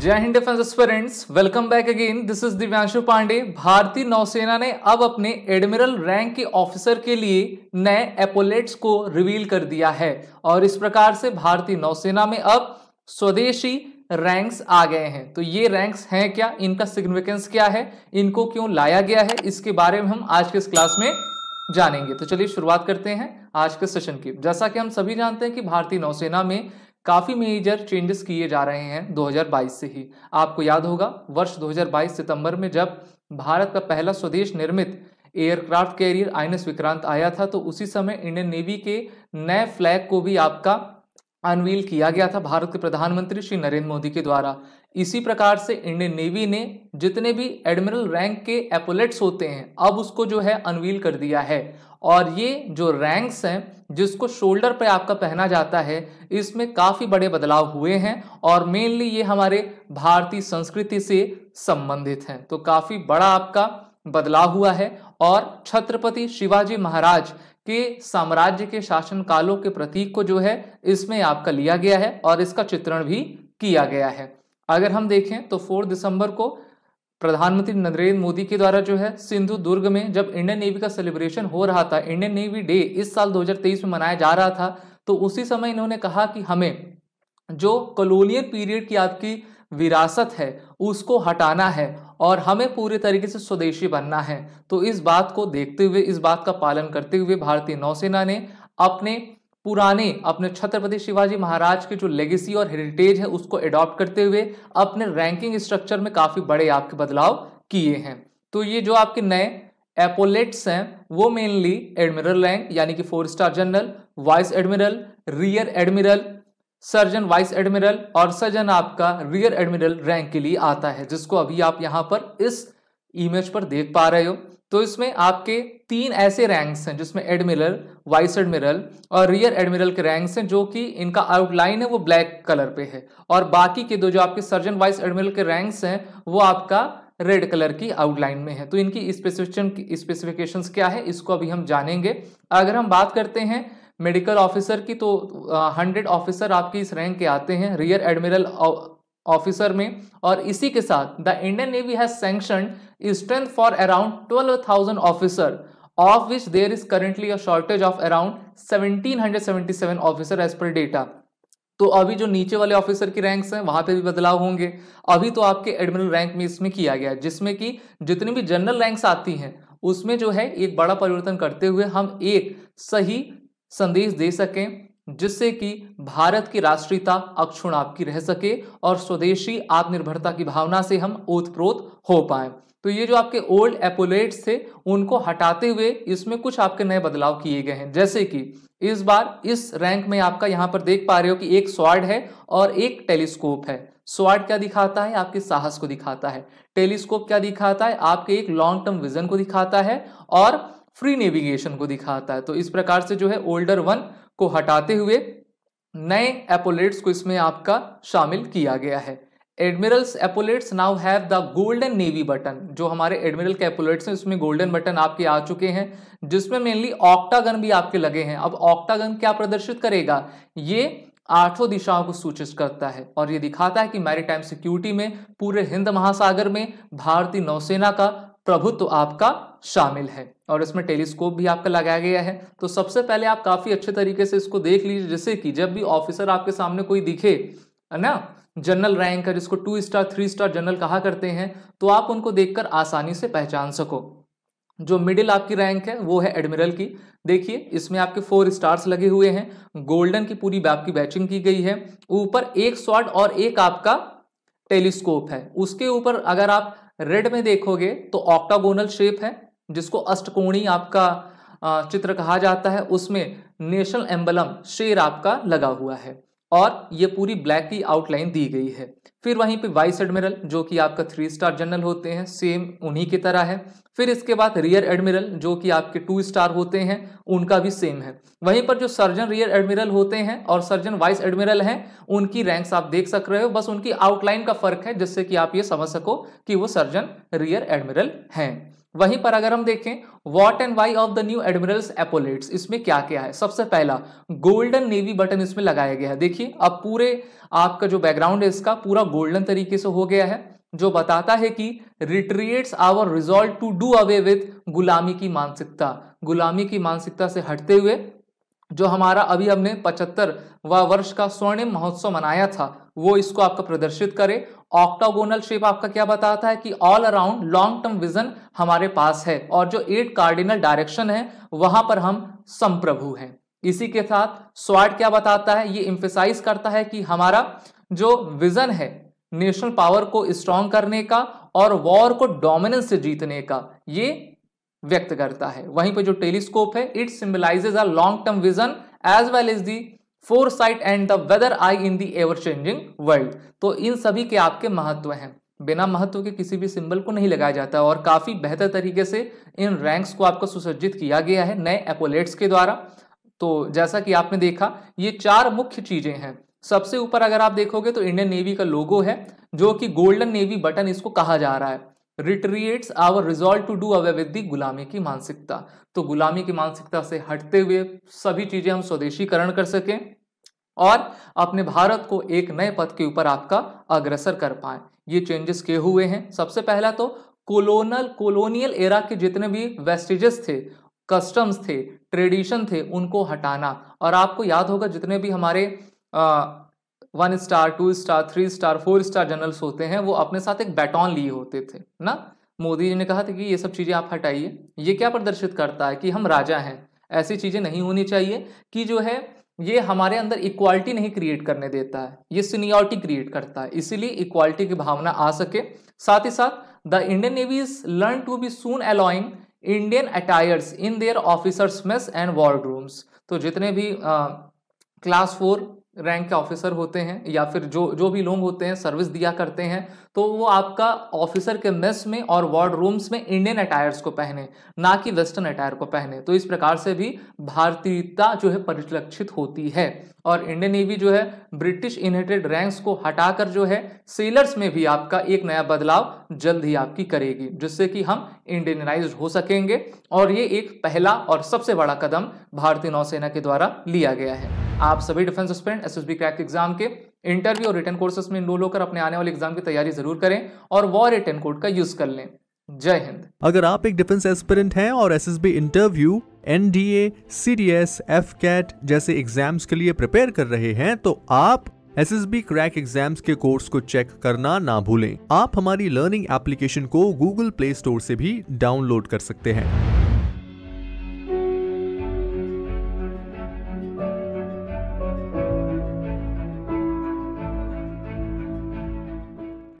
जय हिंद defence aspirants, welcome back again. This is Divyanshu Pandey. भारतीय नौसेना ने अब अपने एडमिरल रैंक के ऑफिसर के लिए नए एपोलेट्स को रिवील कर दिया है और इस प्रकार से भारतीय नौसेना में अब स्वदेशी रैंक्स आ गए हैं। तो ये रैंक्स हैं क्या, इनका सिग्निफिकेंस क्या है, इनको क्यों लाया गया है, इसके बारे में हम आज के इस क्लास में जानेंगे। तो चलिए शुरुआत करते हैं आज के सेशन की। जैसा कि हम सभी जानते हैं कि भारतीय नौसेना में काफी मेजर चेंजेस किए जा रहे हैं 2022 से ही। आपको याद होगा वर्ष 2022 सितंबर में जब भारत का पहला स्वदेश निर्मित एयरक्राफ्ट कैरियर आईएनएस विक्रांत आया था, तो उसी समय इंडियन नेवी के नए फ्लैग को भी आपका अनवील किया गया था भारत के प्रधानमंत्री श्री नरेंद्र मोदी के द्वारा। इसी प्रकार से इंडियन नेवी ने जितने भी एडमिरल रैंक के एपोलेट्स होते हैं अब उसको जो है अनवील कर दिया है। और ये जो रैंक्स हैं जिसको शोल्डर पे आपका पहना जाता है, इसमें काफी बड़े बदलाव हुए हैं और मेनली ये हमारे भारतीय संस्कृति से संबंधित हैं। तो काफी बड़ा आपका बदलाव हुआ है और छत्रपति शिवाजी महाराज के साम्राज्य के शासन कालों के प्रतीक को जो है इसमें आपका लिया गया है और इसका चित्रण भी किया गया है। अगर हम देखें तो 4 दिसंबर को प्रधानमंत्री नरेंद्र मोदी के द्वारा जो है सिंधु दुर्ग में जब इंडियन नेवी का सेलिब्रेशन हो रहा था, इंडियन नेवी डे इस साल 2023 में मनाया जा रहा था, तो उसी समय इन्होंने कहा कि हमें जो कॉलोनियल पीरियड की आपकी विरासत है उसको हटाना है और हमें पूरे तरीके से स्वदेशी बनना है। तो इस बात को देखते हुए, इस बात का पालन करते हुए भारतीय नौसेना ने अपने छत्रपति शिवाजी महाराज के जो लेगेसी और हेरिटेज है उसको एडॉप्ट करते हुए अपने रैंकिंग स्ट्रक्चर में काफी बड़े आपके बदलाव किए हैं। तो ये जो आपके नए एपोलेट्स हैं वो मेनली एडमिरल रैंक यानी कि 4 star general, vice admiral, rear admiral, surgeon vice admiral और सर्जन आपका रियर एडमिरल रैंक के लिए आता है, जिसको अभी आप यहां पर इस इमेज पर देख पा रहे हो। तो इसमें आपके 3 ऐसे रैंक्स हैं जिसमें एडमिरल, वाइस एडमिरल और रियर एडमिरल के रैंक्स हैं, जो कि इनका आउटलाइन है वो ब्लैक कलर पे है और बाकी के 2 जो आपके सर्जन वाइस एडमिरल के रैंक्स हैं वो आपका रेड कलर की आउटलाइन में है। तो इनकी स्पेसिफिकेशंस क्या है इसको अभी हम जानेंगे। अगर हम बात करते हैं मेडिकल ऑफिसर की तो 100 ऑफिसर आपके इस रैंक के आते हैं रियर एडमिरल ऑफिसर में, और इसी के साथ the Indian Navy has sanctioned strength for around 12,000 officer of which there is currently a shortage of around 1777 officer as per data. तो अभी जो नीचे वाले ऑफिसर की रैंक्स हैं वहां पे भी बदलाव होंगे। अभी तो आपके एडमिरल रैंक में इसमें किया गया है, जिसमें कि जितनी भी जनरल रैंक्स आती हैं उसमें जो है एक बड़ा परिवर्तन करते हुए हम एक सही संदेश दे सकें जिससे कि भारत की राष्ट्रीयता अक्षुण्ण आपकी रह सके और स्वदेशी आत्मनिर्भरता की भावना से हम ओतप्रोत हो पाए। तो ये जो आपके ओल्ड एपोलेट्स थे उनको हटाते हुए इसमें कुछ आपके नए बदलाव किए गए हैं, जैसे कि इस बार इस रैंक में आपका यहां पर देख पा रहे हो कि एक स्वॉर्ड है और एक टेलीस्कोप है। स्वॉर्ड क्या दिखाता है? आपके साहस को दिखाता है। टेलीस्कोप क्या दिखाता है? आपके एक लॉन्ग टर्म विजन को दिखाता है और फ्री नेविगेशन को दिखाता है। तो इस प्रकार से जो है ओल्डर 1 को हटाते हुए नए एपोलेट्स को इसमें आपका शामिल किया गया है। Admirals epaulettes now have the golden navy button. जो हमारे एडमिरल के एपोलेट्स हैं उसमें गोल्डन बटन आपके आ चुके हैं, जिसमें मेनली ऑक्टागन भी आपके लगे हैं। अब ऑक्टागन क्या प्रदर्शित करेगा? ये 8 दिशाओं को सूचित करता है और ये दिखाता है कि मैरीटाइम सिक्योरिटी में पूरे हिंद महासागर में भारतीय नौसेना का प्रभुत्व आपका शामिल है। और इसमें टेलीस्कोप भी आपका लगाया गया है। तो सबसे पहले आप काफी अच्छे तरीके से इसको देख लीजिए, जैसे कि जब भी ऑफिसर आपके सामने कोई दिखे है ना, जनरल रैंक है जिसको 2 स्टार 3 स्टार जनरल कहा करते हैं, तो आप उनको देखकर आसानी से पहचान सको। जो मिडिल आपकी रैंक है वो है एडमिरल की। देखिए इसमें आपके 4 स्टार्स लगे हुए हैं, गोल्डन की पूरी आपकी बैचिंग की गई है। ऊपर एक स्वॉर्ड और एक आपका टेलीस्कोप है। उसके ऊपर अगर आप रेड में देखोगे तो ऑक्टागोनल शेप है जिसको अष्टकोणीय आपका चित्र कहा जाता है। उसमें नेशनल एम्बलम शेर आपका लगा हुआ है और ये पूरी ब्लैक की आउटलाइन दी गई है। फिर वहीं पे वाइस एडमिरल जो कि आपका 3 स्टार जनरल होते हैं, सेम उन्हीं की तरह है। फिर इसके बाद रियर एडमिरल जो कि आपके 2 स्टार होते हैं, उनका भी सेम है। वहीं पर जो सर्जन रियर एडमिरल होते हैं और सर्जन वाइस एडमिरल हैं, उनकी रैंक्स आप देख सक रहे हो, बस उनकी आउटलाइन का फर्क है जिससे कि आप ये समझ सको कि वो सर्जन रियर एडमिरल हैं। वहीं पर अगर हम देखें what and why of the new admiral's epaulettes, इसमें क्या क्या है। सबसे पहला गोल्डन नेवी बटन इसमें लगाया गया है। देखिए अब पूरे आपका जो बैकग्राउंड है इसका पूरा गोल्डन तरीके से हो गया है, जो बताता है कि retreats our resolve to do away with गुलामी की मानसिकता। गुलामी की मानसिकता से हटते हुए जो हमारा अभी हमने 75वां वर्ष का स्वर्णिम महोत्सव मनाया था वो इसको आपका प्रदर्शित करे। ऑक्टागोनल शेप आपका क्या बताता है कि all around long term vision हमारे पास है, और जो 8 कार्डिनल डायरेक्शन है वहां पर हम संप्रभु हैं। इसी के साथ स्वॉर्ड क्या बताता है, ये इंफेसाइज करता है कि हमारा जो विजन है नेशनल पावर को स्ट्रॉन्ग करने का और वॉर को डोमिनेंस से जीतने का, ये व्यक्त करता है। वहीं पर जो टेलीस्कोप है it symbolises a long term vision as well as the foresight and the weather eye in the ever changing world. तो इन सभी के आपके महत्व हैं, बिना महत्व के किसी भी सिंबल को नहीं लगाया जाता, और काफी बेहतर तरीके से इन रैंक्स को आपको सुसज्जित किया गया है नए एपोलेट्स के द्वारा। तो जैसा कि आपने देखा ये 4 मुख्य चीजें हैं। सबसे ऊपर अगर आप देखोगे तो इंडियन नेवी का लोगो है, जो कि गोल्डन नेवी बटन इसको कहा जा रहा है। Retreats our resolve to do away with the गुलामी की मानसिकता। तो गुलामी की मानसिकता से हटते हुए सभी चीजें हम स्वदेशीकरण कर सकें और अपने भारत को एक नए पथ के ऊपर आपका अग्रसर कर पाए। ये चेंजेस किए हुए हैं। सबसे पहला तो कोलोनियल एरा के जितने भी वेस्टेजेस थे, कस्टम्स थे, ट्रेडिशन थे, उनको हटाना। और आपको याद होगा जितने भी हमारे 1 star 2 star 3 star 4 star generals होते हैं वो अपने साथ एक बैटॉन लिए होते थे ना। मोदी जी ने कहा था कि ये सब चीजें आप हटाइए। ये क्या प्रदर्शित करता है कि हम राजा हैं। ऐसी चीजें नहीं होनी चाहिए कि जो है ये हमारे अंदर इक्वालिटी नहीं क्रिएट करने देता है, ये सीनियरिटी क्रिएट करता है। इसीलिए इक्वालिटी की भावना आ सके। साथ ही साथ the Indian Navy is learn to be soon allowing Indian attires in their officers mess and ward rooms. तो जितने भी क्लास 4 रैंक के ऑफिसर होते हैं या फिर जो भी लोग होते हैं सर्विस दिया करते हैं, तो वो आपका ऑफिसर के मेस में और वार्ड रूम्स में इंडियन अटायर्स को पहने, ना कि वेस्टर्न अटायर को पहने। तो इस प्रकार से भी भारतीयता जो है परिलक्षित होती है। और इंडियन नेवी जो है ब्रिटिश इनहेरिटेड रैंक्स को हटाकर जो है सेलर्स में भी आपका एक नया बदलाव जल्द ही आपकी करेगी, जिससे कि हम इंडियनाइज्ड हो सकेंगे। और ये एक पहला और सबसे बड़ा कदम भारतीय नौसेना के द्वारा लिया गया है। आप सभी defence aspirant SSB crack exam के इंटरव्यू और रिटन कोर्सेस में इनरोल होकर अपने आने वाले एग्जाम की तैयारी जरूर करें और वॉर रिटन कोड का यूज कर लें। जय हिंद। अगर आप एक डिफेंस एस्पिरेंट हैं और SSB interview, NDA, CDS, AFCAT जैसे एग्जाम्स के लिए प्रिपेयर कर रहे हैं तो आप एसएसबी क्रैक एग्जाम्स के कोर्स को चेक करना ना भूलें। आप हमारी लर्निंग एप्लीकेशन को गूगल प्ले स्टोर से भी डाउनलोड कर सकते हैं।